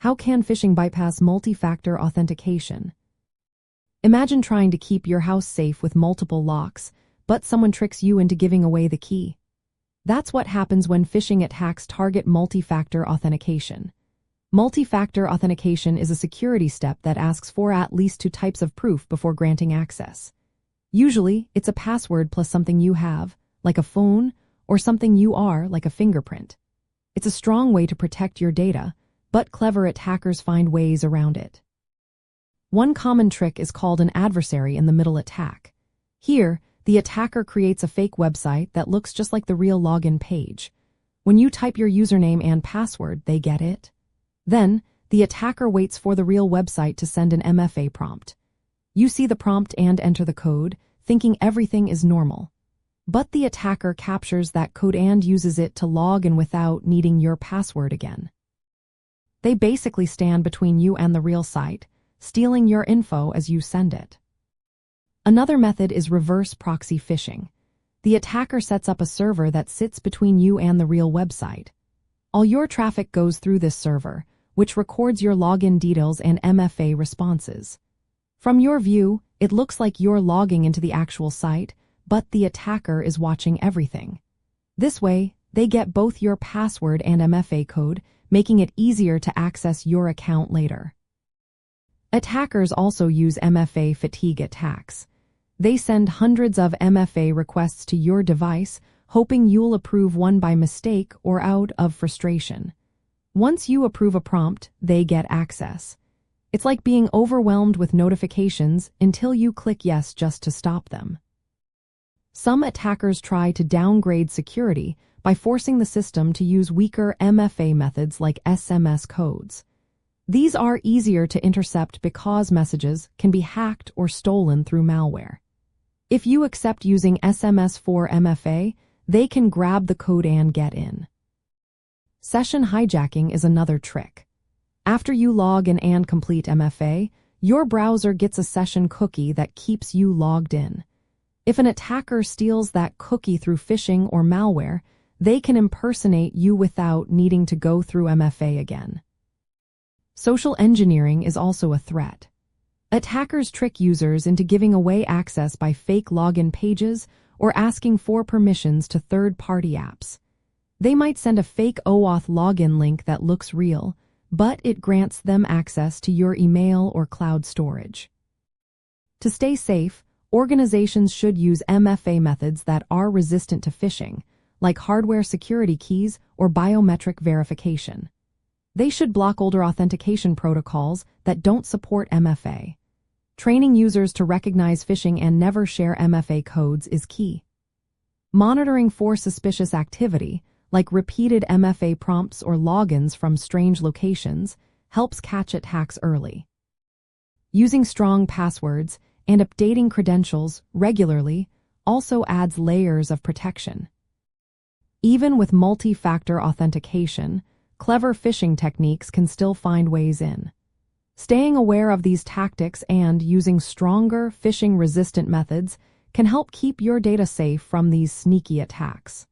How can phishing bypass multi-factor authentication? Imagine trying to keep your house safe with multiple locks, but someone tricks you into giving away the key. That's what happens when phishing attacks target multi-factor authentication. Multi-factor authentication is a security step that asks for at least 2 types of proof before granting access. Usually, it's a password plus something you have, like a phone, or something you are, like a fingerprint. It's a strong way to protect your data, but clever attackers find ways around it. One common trick is called an adversary-in-the-middle attack. Here, the attacker creates a fake website that looks just like the real login page. When you type your username and password, they get it. Then, the attacker waits for the real website to send an MFA prompt. You see the prompt and enter the code, thinking everything is normal. But the attacker captures that code and uses it to log in without needing your password again. They basically stand between you and the real site, stealing your info as you send it. Another method is reverse proxy phishing. The attacker sets up a server that sits between you and the real website. All your traffic goes through this server, which records your login details and MFA responses. From your view, it looks like you're logging into the actual site, but the attacker is watching everything. This way, they get both your password and MFA code, making it easier to access your account later. Attackers also use MFA fatigue attacks. They send hundreds of MFA requests to your device, hoping you'll approve one by mistake or out of frustration. Once you approve a prompt, they get access. It's like being overwhelmed with notifications until you click yes just to stop them. Some attackers try to downgrade security by forcing the system to use weaker MFA methods like SMS codes. These are easier to intercept because messages can be hacked or stolen through malware. If you accept using SMS for MFA, they can grab the code and get in. Session hijacking is another trick. After you log in and complete MFA, your browser gets a session cookie that keeps you logged in. If an attacker steals that cookie through phishing or malware, they can impersonate you without needing to go through MFA again. Social engineering is also a threat. Attackers trick users into giving away access by fake login pages or asking for permissions to third-party apps. They might send a fake OAuth login link that looks real, but it grants them access to your email or cloud storage. To stay safe, organizations should use MFA methods that are resistant to phishing, like hardware security keys or biometric verification. They should block older authentication protocols that don't support MFA. Training users to recognize phishing and never share MFA codes is key. Monitoring for suspicious activity, like repeated MFA prompts or logins from strange locations, helps catch attacks early. Using strong passwords and updating credentials regularly also adds layers of protection. Even with multi-factor authentication, clever phishing techniques can still find ways in. Staying aware of these tactics and using stronger phishing-resistant methods can help keep your data safe from these sneaky attacks.